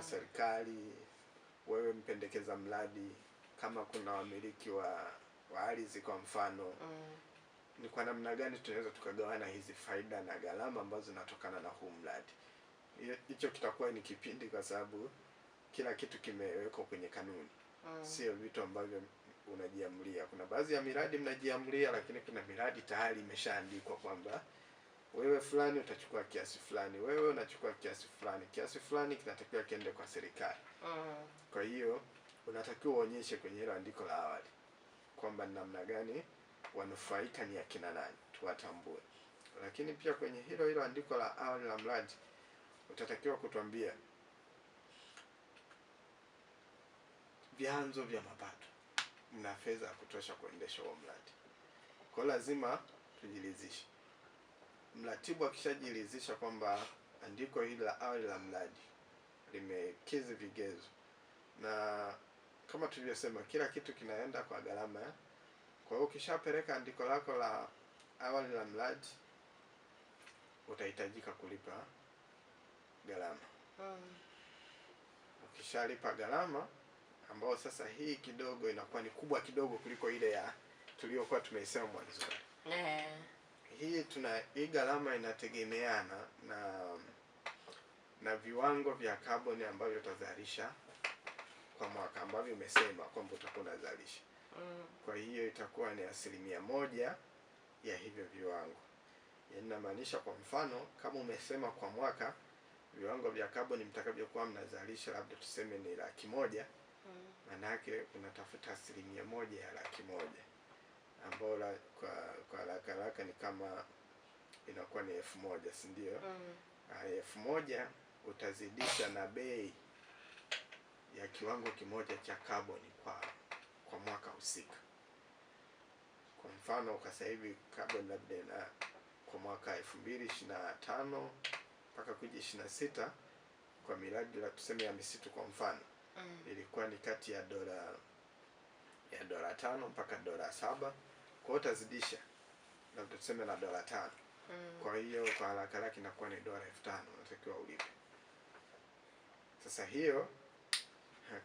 serikali, wewe mpendekeza mradi, kama kuna wamiliki wa ardhi kwa mfano, ni kwa namna gani tunaweza tukagawana hizi faida na gharama ambazo zinatokana na huu mradi. Hicho kitakuwa ni kipindi, kwa sababu kila kitu kimewekwa kwenye kanuni. Sio vitu ambavyo unajiamulia. Kuna baadhi ya miradi mnajiamulia, lakini kuna miradi tayari imeshaandikwa kwamba wewe fulani utachukua kiasi fulani, wewe unachukua kiasi fulani, kiasi fulani kinatakiwa kiende kwa serikali. Kwa hiyo unatakiwa uonyeshe kwenye hilo andiko la awali kwamba namna gani wanufaika ni akina nani, tuwatambue. Lakini pia kwenye hilo andiko la awali la mradi utatakiwa kutuambia vyanzo vya mapato, mna fedha ya kutosha kuendesha huo mradi. Kwa lazima tujiridhishe. Mratibu akishajiridhisha kwamba andiko hili la awali la mradi limekidhi vigezo, na kama tulivyosema, kila kitu kinaenda kwa gharama. Kwa hiyo ukishapeleka andiko lako la awali la mradi, utahitajika kulipa gharama. Ukishalipa gharama, ambao sasa hii kidogo inakuwa ni kubwa kidogo kuliko ile ya tuliyokuwa tumeisema mwanzo. Hii gharama inategemeana na viwango vya kaboni ambavyo utazalisha kwa mwaka, ambavyo umesema kwamba utakuwa unazalisha. Kwa hiyo itakuwa ni 1% ya hivyo viwango. Yaani inamaanisha, kwa mfano, kama umesema kwa mwaka viwango vya kaboni mtakavyokuwa mnazalisha labda tuseme ni 100,000, maana yake unatafuta 1% ya 100,000, ambao kwa haraka ni kama inakuwa ni 1,000, si ndio? 1,000 utazidisha na bei ya kiwango kimoja cha kaboni kwa mwaka husika. Kwa mfano, kwa sasa hivi kaboni labda na kwa mwaka 2025 mpaka kuja 26 kwa miradi la tuseme ya misitu kwa mfano, ilikuwa ni kati ya $5 mpaka $7. Kwa hiyo utazidisha labda tuseme na $5. Kwa hiyo kwa haraka inakuwa ni $5,000 unatakiwa ulipe. Sasa hiyo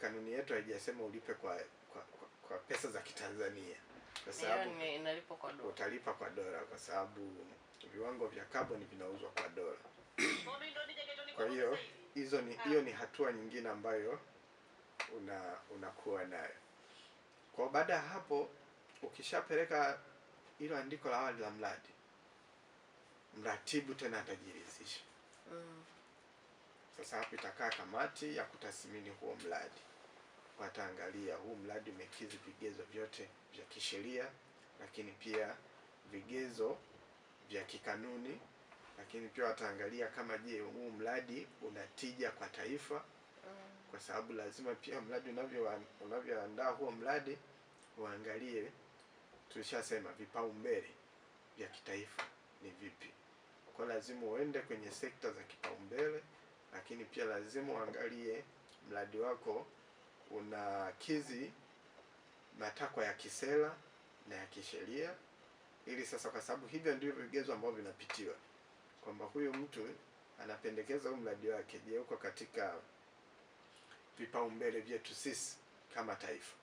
kanuni yetu haijasema ulipe kwa pesa za Kitanzania, kwa sababu inalipa kwa dola. Utalipa kwa dola kwa sababu viwango vya kaboni vinauzwa kwa dola. Kwa hiyo hiyo ni hatua nyingine ambayo unakuwa nayo. Kwa baada ya hapo, ukishapeleka hilo andiko la awali la mradi, mratibu tena atajiridhisha. Sasa hapo itakaa kamati ya kutathmini huo mradi. Wataangalia huu mradi umekidhi vigezo vyote vya kisheria, lakini pia vigezo vya kikanuni, lakini pia wataangalia kama je, huu mradi unatija kwa taifa, kwa sababu lazima pia mradi unavyoandaa huo mradi uangalie, tulishasema vipaumbele vya kitaifa ni vipi. Kwa lazima uende kwenye sekta za kipaumbele, lakini pia lazima uangalie mradi wako unakidhi matakwa ya kisera na ya kisheria, ili sasa, kwa sababu hivyo ndivyo vigezo ambavyo vinapitiwa kwamba huyu mtu anapendekeza huu mradi wake, je, uko katika vipaumbele vyetu sisi kama taifa.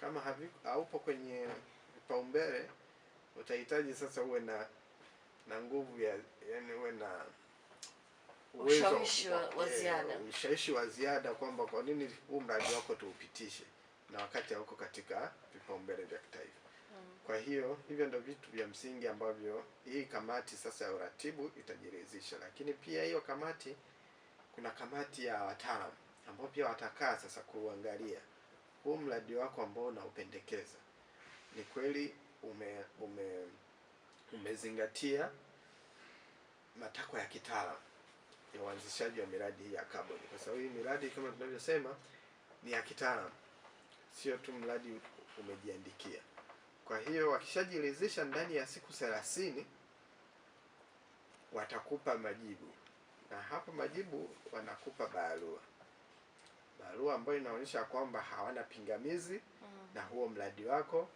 Kama haupo kwenye vipaumbele, utahitaji sasa uwe na nguvu yani uwe na uwezo ushawishi wa ziada kwamba kwa nini huu mradi wako tuupitishe na wakati hauko katika vipaumbele vya kitaifa. Kwa hiyo hivyo ndio vitu vya msingi ambavyo hii kamati sasa ya uratibu itajiridhisha. Lakini pia hiyo kamati, kuna kamati ya wataalamu ambao pia watakaa sasa kuangalia huu mradi wako ambao unaupendekeza ni kweli umezingatia matakwa ya kitaalamu ya uanzishaji wa miradi hii ya kaboni. Kwa sababu hii miradi kama tunavyosema ni ya kitaalamu, sio tu mradi umejiandikia. Kwa hiyo wakishajiridhisha ndani ya siku 30 watakupa majibu, na hapo majibu wanakupa barua ambayo inaonyesha kwamba hawana pingamizi na huo mradi wako,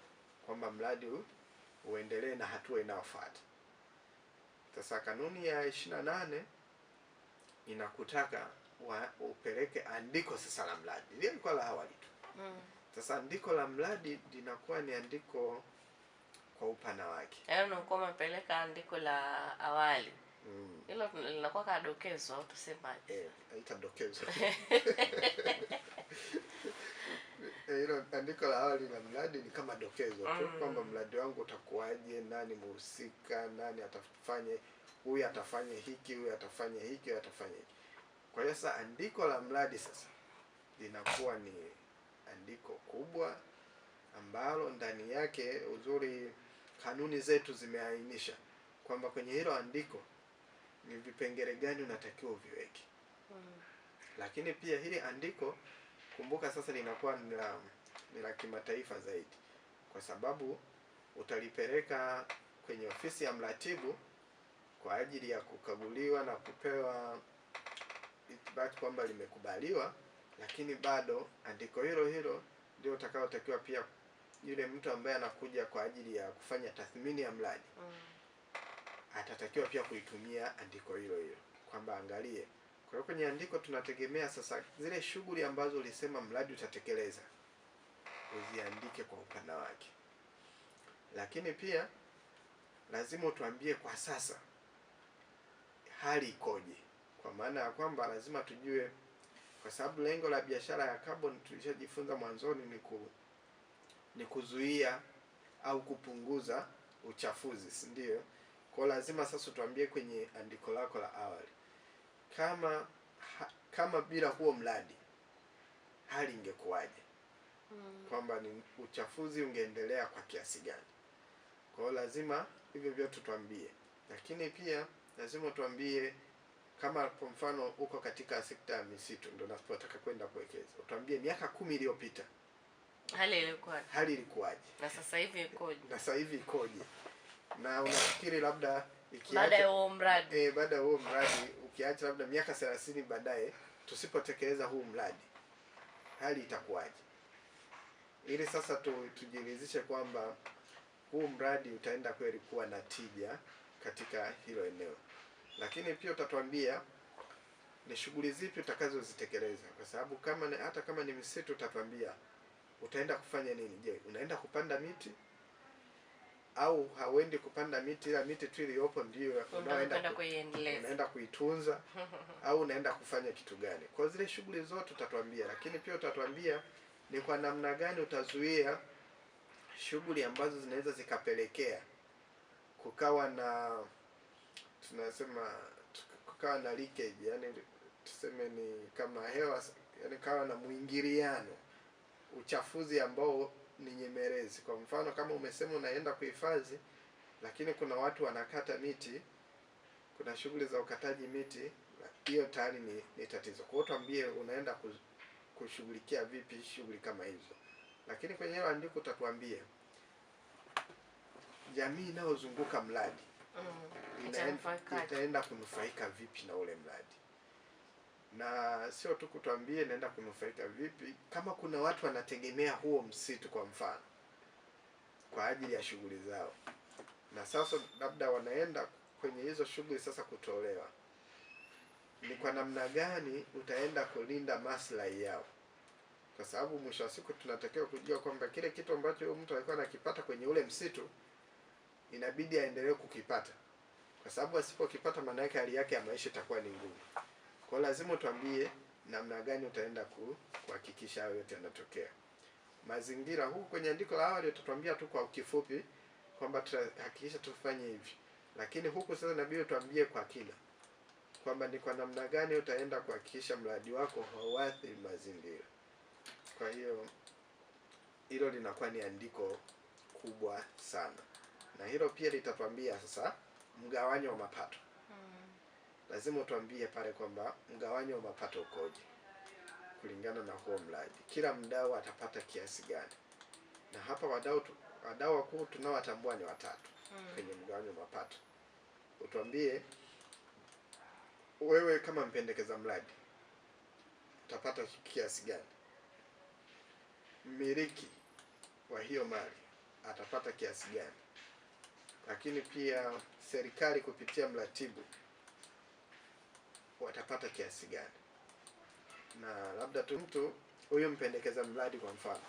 kwamba mradi uendelee na hatua inayofuata. Sasa kanuni ya 28 inakutaka upeleke andiko sasa la mradi. Ile ilikuwa la awali tu. Sasa andiko la mradi linakuwa ni andiko kwa upana wake. Yaani unakuwa umepeleka andiko la awali. Hilo linakuwa kama dokezo au tusemaje? Haita dokezo. Hilo andiko la awali la mradi ni kama dokezo tu, kwamba mradi wangu utakuwaje, nani mhusika, nani atafanya, huyu atafanya hiki, huyu atafanya hiki, huyu atafanya hiki. Kwa hiyo sasa andiko la mradi sasa linakuwa ni andiko kubwa ambalo ndani yake uzuri kanuni zetu zimeainisha kwamba kwenye hilo andiko ni vipengele gani unatakiwa uviweke. Lakini pia hili andiko, kumbuka sasa, linakuwa ni la kimataifa zaidi, kwa sababu utalipeleka kwenye ofisi ya mratibu kwa ajili ya kukaguliwa na kupewa ithibati kwamba limekubaliwa, lakini bado andiko hilo hilo ndio utakaotakiwa pia yule mtu ambaye anakuja kwa ajili ya kufanya tathmini ya mradi atatakiwa pia kuitumia andiko hilo hilo, kwamba angalie. Kwa hiyo kwenye andiko tunategemea sasa zile shughuli ambazo ulisema mradi utatekeleza uziandike kwa upana wake, lakini pia lazima utuambie kwa sasa hali ikoje, kwa maana ya kwamba lazima tujue, kwa sababu lengo la biashara ya carbon tulishajifunza mwanzoni ni kuzuia au kupunguza uchafuzi, si ndio? Kwa lazima sasa tuambie kwenye andiko lako la awali kama bila huo mradi hali ingekuwaje, kwamba ni uchafuzi ungeendelea kwa kiasi gani. Kwa hiyo lazima hivyo vyote tuambie, lakini pia lazima tuambie kama kwa mfano uko katika sekta ya misitu ndio unapotaka kwenda kuwekeza, utuambie miaka 10 iliyopita hali ilikuwaje, na sasa hivi ikoje, na unafikiri labda baada ya huo mradi baada ya huo mradi ukiacha labda miaka 30 baadaye tusipotekeleza huu mradi hali itakuwaje, ili sasa tujiridhishe kwamba huu mradi utaenda kweli kuwa na tija katika hilo eneo. Lakini pia utatuambia ni shughuli zipi utakazozitekeleza, kwa sababu hata kama ni misitu utatuambia utaenda kufanya nini. Je, unaenda kupanda miti au hauendi kupanda miti, ila miti tu iliyopo ndio unaenda kuitunza au unaenda kufanya kitu gani? Kwa zile shughuli zote utatuambia, lakini pia utatuambia ni kwa namna gani utazuia shughuli ambazo zinaweza zikapelekea kukawa na leakage, yani tuseme ni kama hewa, yani kawa na muingiliano, uchafuzi ambao ni nyemelezi. Kwa mfano kama umesema unaenda kuhifadhi, lakini kuna watu wanakata miti, kuna shughuli za ukataji miti, hiyo tayari ni tatizo. Kwa hiyo tuambie unaenda kushughulikia vipi shughuli kama hizo. Lakini kwenye hilo andiko utatuambia jamii inayozunguka mradi itaenda kunufaika vipi na ule mradi, na sio tu kutuambia inaenda kunufaika vipi, kama kuna watu wanategemea huo msitu kwa mfano kwa ajili ya shughuli zao, na sasa labda wanaenda kwenye hizo shughuli sasa kutolewa, ni kwa namna gani utaenda kulinda maslahi yao, kwa sababu mwisho wa siku tunatakiwa kujua kwamba kile kitu ambacho mtu alikuwa anakipata kwenye ule msitu inabidi aendelee kukipata, kwa sababu asipokipata maana yake hali yake ya maisha itakuwa ni ngumu. Kwa lazima tuambie namna gani utaenda kuhakikisha hayo yote yanatokea. Mazingira huku kwenye andiko la awali tutatuambia tu kwa kifupi kwamba tutahakikisha tufanye hivi, lakini huku sasa inabidi tuambie kwa kina kwamba ni kwa namna gani utaenda kuhakikisha mradi wako hauathiri mazingira. Kwa hiyo hilo linakuwa ni andiko kubwa sana, na hilo pia litatuambia sasa mgawanyo wa mapato. Lazima utuambie pale kwamba mgawanyo wa mapato ukoje kulingana na huo mradi, kila mdau atapata kiasi gani. Na hapa wadau wakuu tunaowatambua ni 3 kwenye mgawanyo wa mapato. Utuambie wewe kama mpendekeza mradi utapata kiasi gani, mmiliki wa hiyo mali atapata kiasi gani, lakini pia serikali kupitia mratibu watapata kiasi gani, na labda tu mtu huyu mpendekeza mradi kwa mfano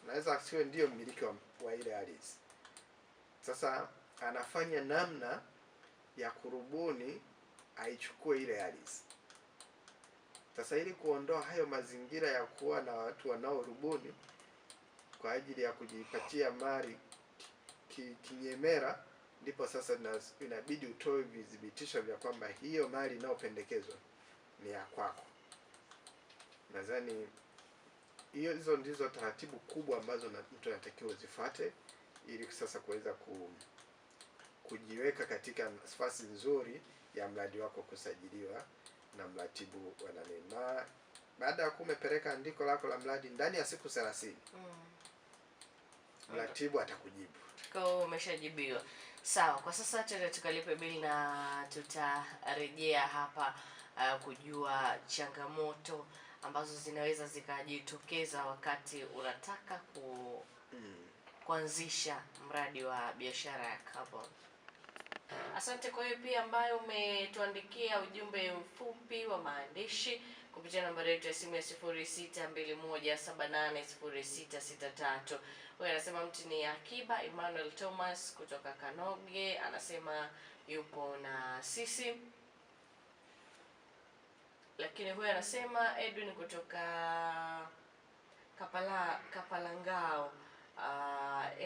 naweza asiwe ndio mmiliki wa ile ardhi. Sasa anafanya namna ya kurubuni aichukue ile ardhi. Sasa ili kuondoa hayo mazingira ya kuwa na watu wanaorubuni kwa ajili ya kujipatia mali kinyemera, ndipo sasa inabidi utoe vidhibitisho vya kwamba hiyo mali inayopendekezwa ni ya kwako. Nadhani hizo ndizo taratibu kubwa ambazo mtu anatakiwa zifuate ili sasa kuweza kujiweka katika nafasi nzuri ya mradi wako kusajiliwa na mratibu wa nani. Na baada ya kumepeleka andiko lako la mradi ndani ya siku 30 mratibu atakujibu. Kwa umeshajibiwa. Sawa, kwa sasa tukalipe bili na tutarejea hapa kujua changamoto ambazo zinaweza zikajitokeza wakati unataka kuanzisha mradi wa biashara ya carbon. Asante kwa hiyo pia ambayo umetuandikia ujumbe mfupi wa maandishi kupitia nambari yetu ya simu ya 0621780663. Wewe anasema mtu ni Akiba Emmanuel Thomas kutoka Kanoge, anasema yupo na sisi. Lakini huyu anasema Edwin kutoka Kapalangao,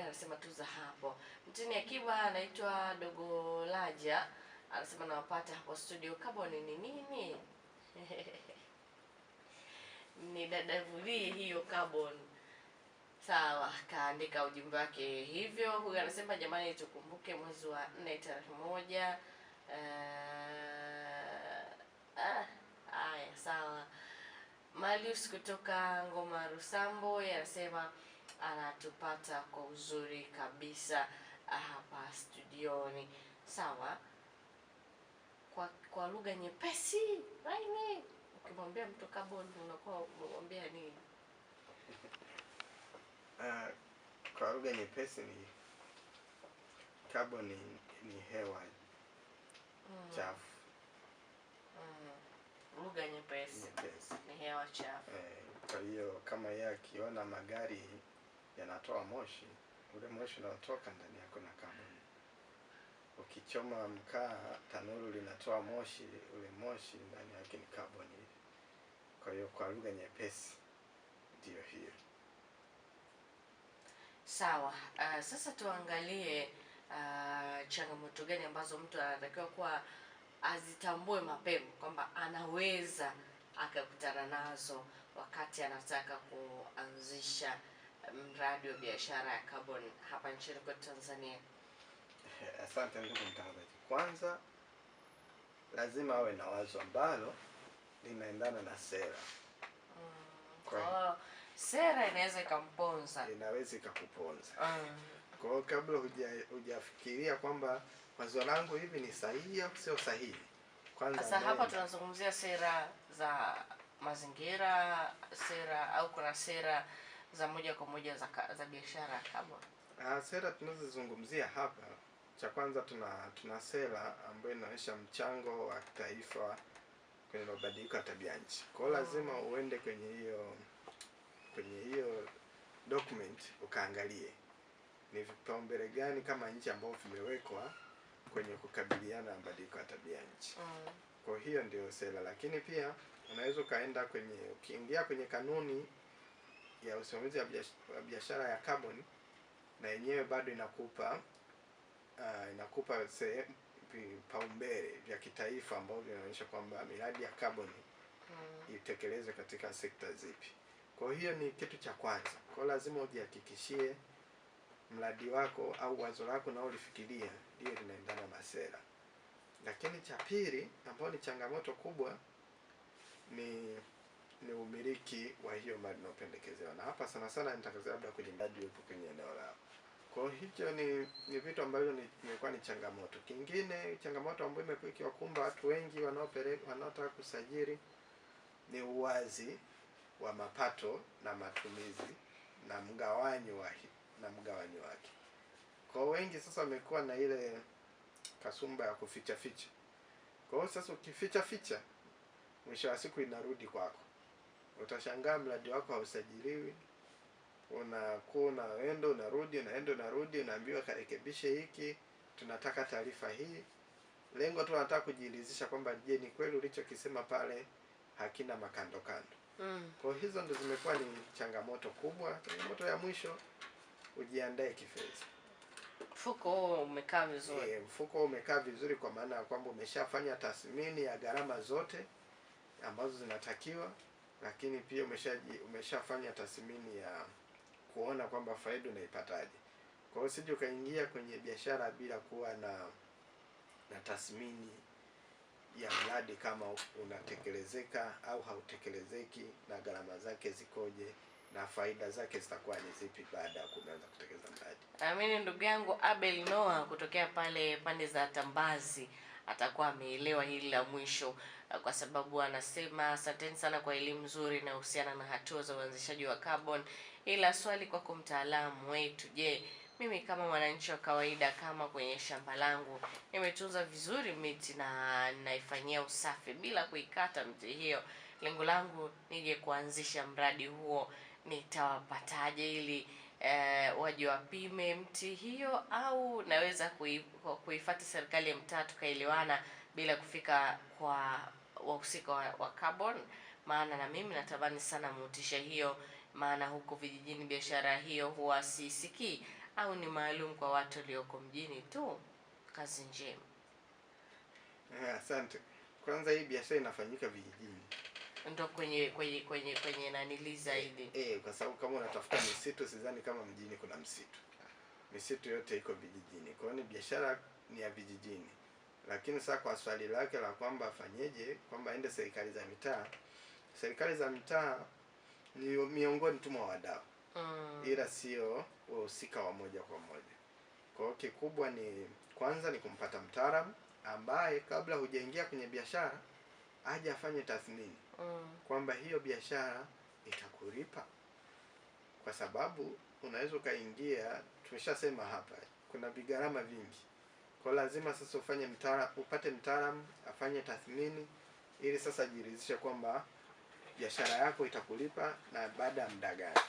anasema tuza hapo. Mtini Akiba anaitwa Dogo Laja, anasema nawapata hapo studio. Carbon ni nini? Ni dadavuli hiyo carbon. Sawa, kaandika ujumbe wake hivyo. Huyu anasema jamani tukumbuke mwezi wa 4 tarehe 1. Haya, sawa. Malius kutoka Ngoma Rusambo anasema anatupata kwa uzuri kabisa hapa studioni. Sawa. Kwa lugha nyepesi, Raini, ukimwambia mtu carbon unakuwa unamwambia nini? Kwa lugha nyepesi ni carbon ni hewa chafu. Lugha nyepesi ni hewa chafu. Kwa hiyo kama yeye akiona magari yanatoa moshi, ule moshi unaotoka ndani yako na carbon. Ukichoma mkaa, tanuru linatoa moshi, ule moshi ndani yake ni carbon. Kwa hiyo kwa lugha nyepesi ndio hiyo. Sawa. Sasa tuangalie changamoto gani ambazo mtu anatakiwa kuwa azitambue mapema kwamba anaweza akakutana nazo wakati anataka kuanzisha mradi wa biashara ya carbon hapa nchini kwa Tanzania. Asante ndugu mtangazaji. Kwanza lazima awe na wazo ambalo linaendana na sera. Kwa sera inaweza ikamponza. Inaweza ikakuponza. Kwa hiyo kabla hujafikiria kwamba wazo langu hivi ni sahihi au sio sahihi, kwanza sasa hapa tunazungumzia sera za mazingira, sera au kuna sera za moja kwa moja za biashara carbon? Sera tunazozungumzia hapa, cha kwanza tuna sera ambayo inaonyesha mchango wa taifa kwenye mabadiliko ya tabia nchi. Kwa hiyo lazima uende kwenye hiyo document ukaangalie ni vipaumbele gani kama nchi ambao vimewekwa kwenye kukabiliana na mabadiliko ya tabia nchi. Kwa hiyo ndio sera, lakini pia unaweza ukaenda ukiingia kwenye kanuni ya usimamizi wa biashara ya carbon, na yenyewe bado inakupa vipaumbele vya kitaifa ambavyo vinaonyesha kwamba miradi ya carbon itekelezwe katika sekta zipi. Kwa hiyo ni kitu cha kwanza. Kwa lazima ujihakikishie mradi wako au wazo lako na ulifikiria ndio linaendana na sera. Lakini cha pili ambao ni changamoto kubwa ni umiliki wa hiyo mali inayopendekezewa. Na hapa sana sana nitakazia labda kwenye mradi upo kwenye eneo lao. Kwa hiyo ni vitu ambavyo imekuwa ni changamoto. Kingine changamoto ambayo imekuwa ikiwakumba watu wengi wanaotaka kusajili ni uwazi wa mapato na matumizi na mgawanyo wake. Kwa wengi sasa wamekuwa na ile kasumba ya kuficha ficha. Kwa hiyo sasa ukificha mwisho wa siku inarudi kwako. Utashangaa mradi wako hausajiliwi, unakuwa unaenda unarudi, unaambiwa karekebishe hiki, tunataka taarifa hii. Lengo tu nataka kujiridhisha kwamba je, ni kweli ulichokisema pale hakina makando kando. Kwa hizo ndo zimekuwa ni changamoto kubwa. Changamoto ya mwisho, ujiandae kifedha. Mfuko umekaa vizuri. Mfuko umekaa vizuri kwa maana ya kwamba umeshafanya tathmini ya gharama zote ambazo zinatakiwa, lakini pia umeshafanya tathmini ya kuona kwamba faida unaipataje. Kwa hiyo usije ukaingia kwenye biashara bila kuwa na tathmini ya mradi, kama unatekelezeka au hautekelezeki, na gharama zake zikoje, na faida zake zitakuwa ni zipi baada ya kuanza kutekeleza mradi. Amini ndugu yangu Abel Noah kutokea pale pande za Tambazi atakuwa ameelewa hili la mwisho, kwa sababu anasema asanteni sana kwa elimu nzuri inayohusiana na hatua za uanzishaji wa carbon. Ila swali kwako mtaalamu wetu, je, mimi kama mwananchi wa kawaida, kama kwenye shamba langu nimetunza vizuri miti na naifanyia usafi bila kuikata miti hiyo, lengo langu nije kuanzisha mradi huo, nitawapataje ili waje wapime mti hiyo, au naweza kuifuata serikali ya mtaa tukaelewana bila kufika kwa wahusika wa carbon? Maana na mimi natamani sana motisha hiyo, maana huko vijijini biashara hiyo huwa sisikii, au ni maalum kwa watu walioko mjini tu? Kazi njema. Asante. Kwanza hii biashara inafanyika vijijini. Ndio kwenye nanili zaidi. Kwa sababu kama unatafuta misitu, sidhani kama mjini kuna msitu. Misitu yote iko vijijini. Kwa hiyo ni biashara ni ya vijijini. Lakini sasa kwa swali lake la kwamba afanyeje, kwamba aende serikali za mitaa. Serikali za mitaa ni miongoni tu mwa wadau. Ila sio wahusika wa moja kwa moja. Kwa hiyo kikubwa ni kwanza ni kumpata mtaalamu ambaye kabla hujaingia kwenye biashara aje afanye tathmini kwamba hiyo biashara itakulipa, kwa sababu unaweza ukaingia, tumeshasema hapa kuna vigharama vingi. Kwa lazima sasa upate mtaalamu afanye tathmini, ili sasa jiridhishe kwamba biashara yako itakulipa na baada ya muda gani.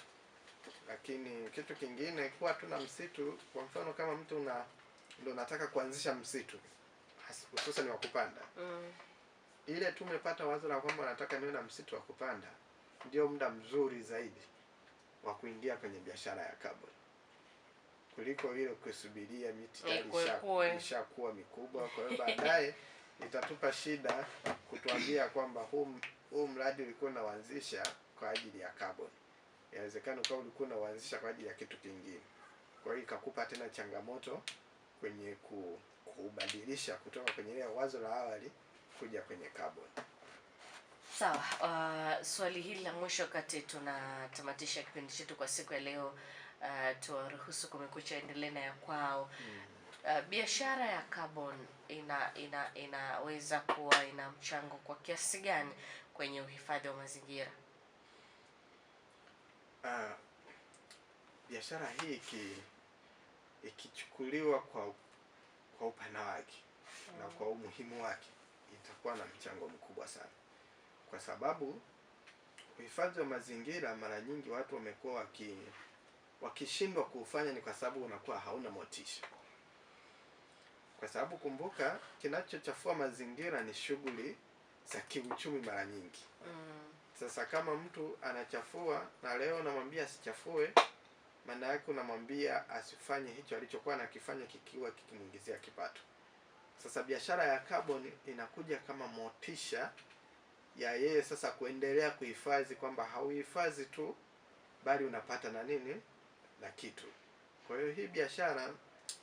Lakini kitu kingine, kuwa tuna msitu, kwa mfano kama mtu ndio unataka kuanzisha msitu hususan wa kupanda, ile tumepata wazo la kwamba nataka niwe na msitu wa kupanda, ndio muda mzuri zaidi wa kuingia kwenye biashara ya carbon, kuliko ile kusubiria miti ishakuwa mikubwa. Kwa hiyo baadaye itatupa shida kutuambia kwamba huu mradi ulikuwa unaanzisha kwa ajili ya carbon, inawezekana kama ulikuwa unaanzisha kwa ajili ya kitu kingine. Kwa hiyo ikakupa tena changamoto kwenye kubadilisha kutoka kwenye ile wazo la awali kuja kwenye carbon. Sawa. Swali hili la mwisho wakati tunatamatisha kipindi chetu kwa siku ya leo, tuwaruhusu Kumekucha endelee na ya kwao. Biashara ya carbon inaweza kuwa ina mchango kwa kiasi gani kwenye uhifadhi wa mazingira? Biashara hii ikichukuliwa kwa upana wake na kwa umuhimu wake, itakuwa na mchango mkubwa sana, kwa sababu uhifadhi wa mazingira mara nyingi watu wamekuwa wakishindwa kuufanya ni kwa sababu unakuwa hauna motisha. Kwa sababu kumbuka, kinachochafua mazingira ni shughuli za kiuchumi mara nyingi. Sasa kama mtu anachafua na leo namwambia asichafue, maana yake unamwambia asifanye hicho alichokuwa anakifanya kikiwa kikimuingizia kipato. Sasa biashara ya carbon inakuja kama motisha ya yeye sasa kuendelea kuhifadhi, kwamba hauhifadhi tu bali unapata na nini na kitu. Kwa hiyo hii biashara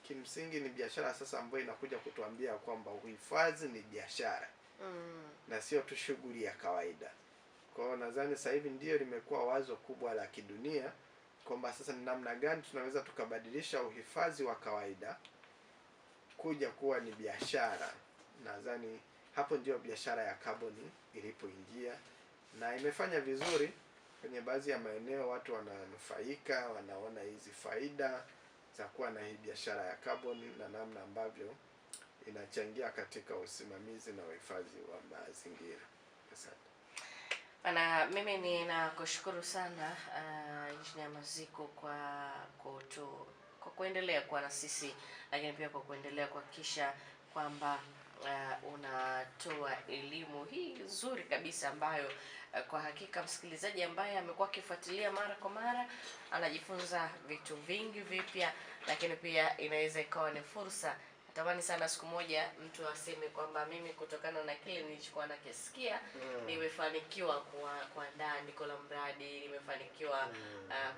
kimsingi ni biashara sasa ambayo inakuja kutuambia kwamba uhifadhi ni biashara na sio tu shughuli ya kawaida. Kwa hiyo nadhani sasa hivi ndio limekuwa wazo kubwa la kidunia kwamba sasa ni namna gani tunaweza tukabadilisha uhifadhi wa kawaida kuja kuwa ni biashara. Nadhani hapo ndio biashara ya carbon ilipoingia, na imefanya vizuri kwenye baadhi ya maeneo. Watu wananufaika, wanaona hizi faida za kuwa na hii biashara ya carbon na namna ambavyo inachangia katika usimamizi na uhifadhi wa mazingira. Asante. Na mimi ninakushukuru sana Engineer Maziku kwa kuendelea kuwa na sisi, lakini pia kwa kuendelea kuhakikisha kwamba unatoa elimu hii nzuri kabisa ambayo kwa hakika msikilizaji ambaye amekuwa akifuatilia mara kwa mara anajifunza vitu vingi vipya, lakini pia inaweza ikawa ni fursa. Natamani sana siku moja mtu aseme kwamba mimi kutokana na kile nilichokuwa nakisikia nimefanikiwa kuandaa andiko la mradi, nimefanikiwa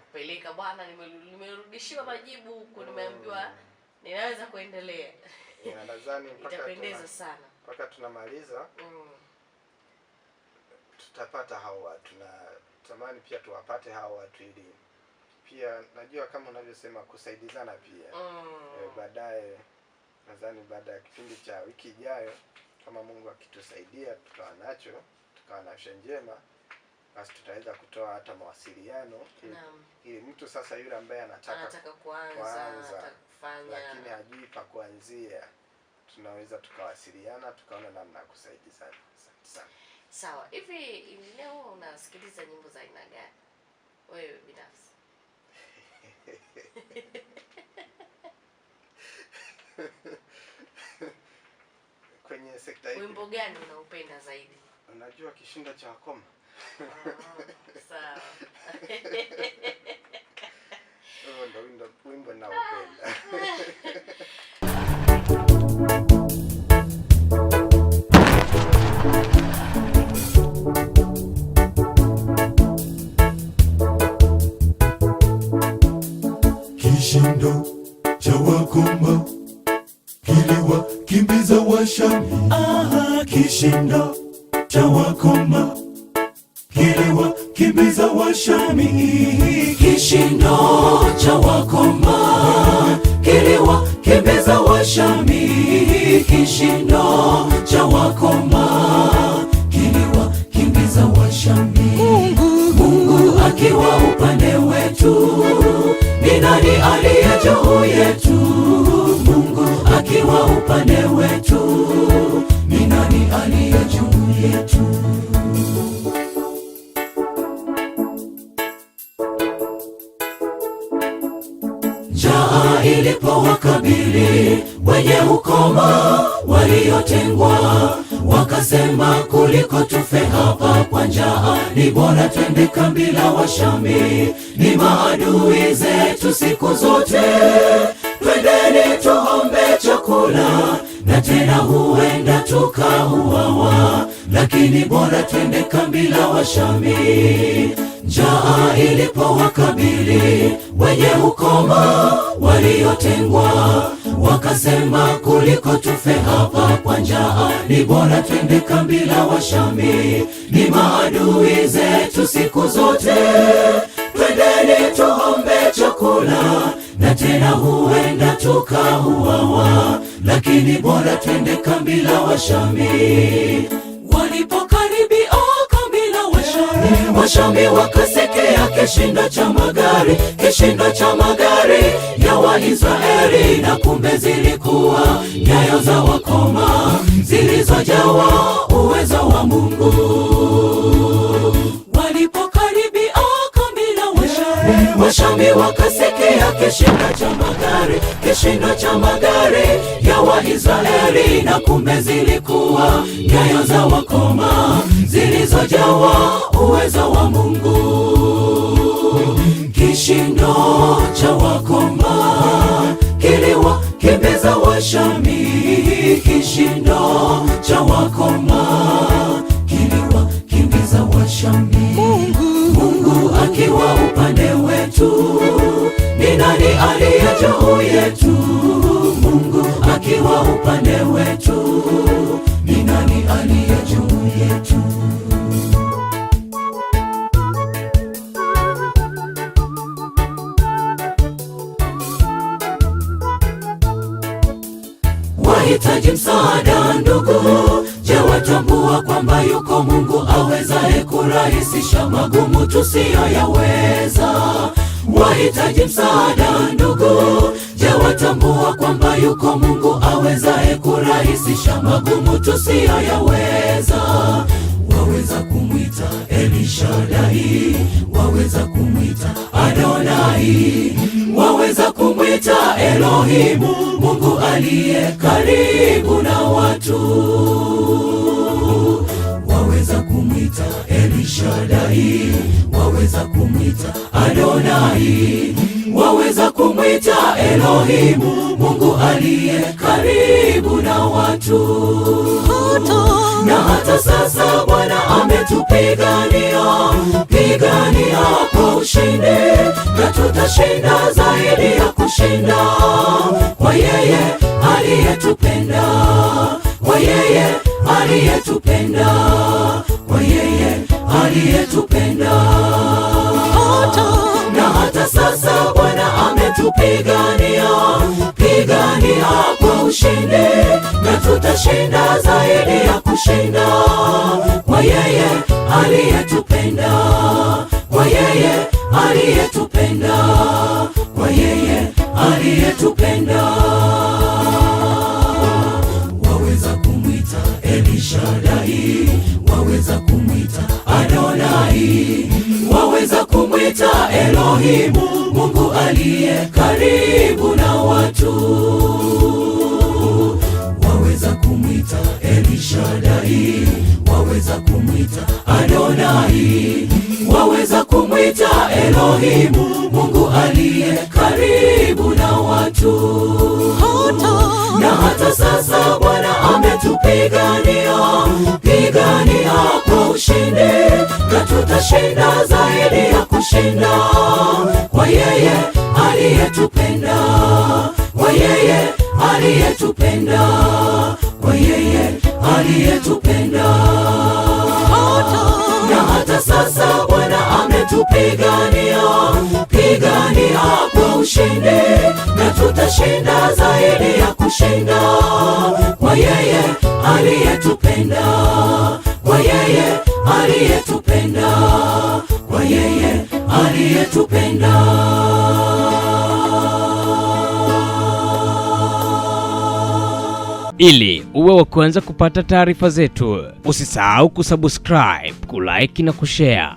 kupeleka bwana, nimerudishiwa majibu huku, nimeambiwa ninaweza kuendelea. Nadhani itapendeza sana. Mpaka tunamaliza tutapata hao watu, na tamani pia tuwapate hao watu, ili pia najua kama unavyosema kusaidizana pia. Baadaye nadhani baada ya kipindi cha wiki ijayo, kama Mungu akitusaidia tukawa na afya njema, basi tutaweza kutoa hata mawasiliano ili mtu sasa yule ambaye anataka kuanza kufanya lakini hajui pa kuanzia, tunaweza tukawasiliana tukaona namna ya kusaidizana. Asante sana. Sawa. Hivi leo unasikiliza nyimbo za aina gani wewe binafsi? Kwenye sekta hii wimbo gani unaupenda zaidi? Unajua Kishindo cha Wakoma. Sawa. Ndio wimbo naupenda. Kishindo cha Wakoma kiliwakimbiza Washami. Kishindo cha Wakoma kiliwakimbiza Washami. Kishindo cha Wakoma kiliwakimbiza Washami. Kishindo cha Wakoma kiliwakimbiza Washami. Mungu akiwa upande wetu, ni nani aliye juu yetu? Mungu akiwa upande wetu, ni nani aliye juu yetu? Njaa ilipowakabili wenye ukoma waliotengwa, wakasema kuliko tufe hapa kwa njaa, ni bora twende kambi la Washami. Ni maadui zetu siku zote, twendeni tuombe chakula, na tena huenda tukauawa, lakini bora twende kambi la Washami. Njaa ilipowakabili wenye ukoma waliotengwa, wakasema kuliko tufe hapa kwa njaa, ni bora twende kambi la Washami. Ni maadui zetu siku zote, twendeni tuombe chakula, na tena huenda tukauawa, lakini bora twende kambi la Washami. Walipokaribia kambi la Washami, Washami wakasikia kishindo cha magari, kishindo cha magari ya Waisraeli, na kumbe zilikuwa nyayo za wakoma zilizojawa uwezo wa Mungu. Walipokaribia kambi la Washami, Washami wakasikia kishindo cha magari, kishindo cha magari ya Waisraeli, na kumbe zilikuwa nyayo za wakoma zilizojawa uwezo wa Mungu. Kishindo cha wakoma kiliwakimbiza Washami. Kishindo cha wakoma kiliwakimbiza Washami. Mungu akiwa upande wetu, ni nani aliye juu yetu? Mungu akiwa upande wetu, ni nani aliye juu yetu? Wahitaji msaada ndugu, je, watambua kwamba yuko Mungu awezaye kurahisisha magumu tusiyoyaweza? Wahitaji msaada ndugu, je, watambua kwamba yuko Mungu awezaye kurahisisha magumu tusiyoyaweza? waweza kumwita Elishadai, waweza kumwita Adonai, waweza kumwita Elohimu, Mungu aliye karibu na watu. Waweza kumwita Elishadai, waweza kumwita Adonai, waweza kumwita Elohimu, Mungu aliye karibu na watu. Na hata sasa Bwana ametupigania, pigania kwa ushindi, na tutashinda zaidi ya kushinda, kwa yeye aliyetupenda, kwa yeye aliyetupenda, kwa yeye aliyetupenda. Na hata sasa Bwana ametupigania, pigania kwa ushindi, na tutashinda zaidi ya kushinda, kwa yeye aliyetupenda, kwa yeye aliyetupenda, kwa yeye aliyetupenda. Waweza kumwita Elishadai, waweza kumwita Adonai, waweza kumwita Elohimu, Mungu aliye karibu na watu. Waweza kumwita Elishadai, waweza kumwita Adonai, waweza kumwita Elohimu, Mungu aliye karibu na watu. Na hata sasa Bwana ametupigania, pigania kwa ushindi, na tutashinda zaidi ya kushinda, kwa yeye aliyetupenda, kwa yeye aliyetupenda, kwa yeye aliyetupenda. Na hata sasa Bwana ametupigania, pigania kwa ushindi, na tutashinda zaidi ya kushinda, kwa yeye aliyetupenda, kwa yeye aliyetupenda, kwa yeye aliyetupenda. Ili uwe wa kwanza kupata taarifa zetu, usisahau kusubscribe, kulike na kushare.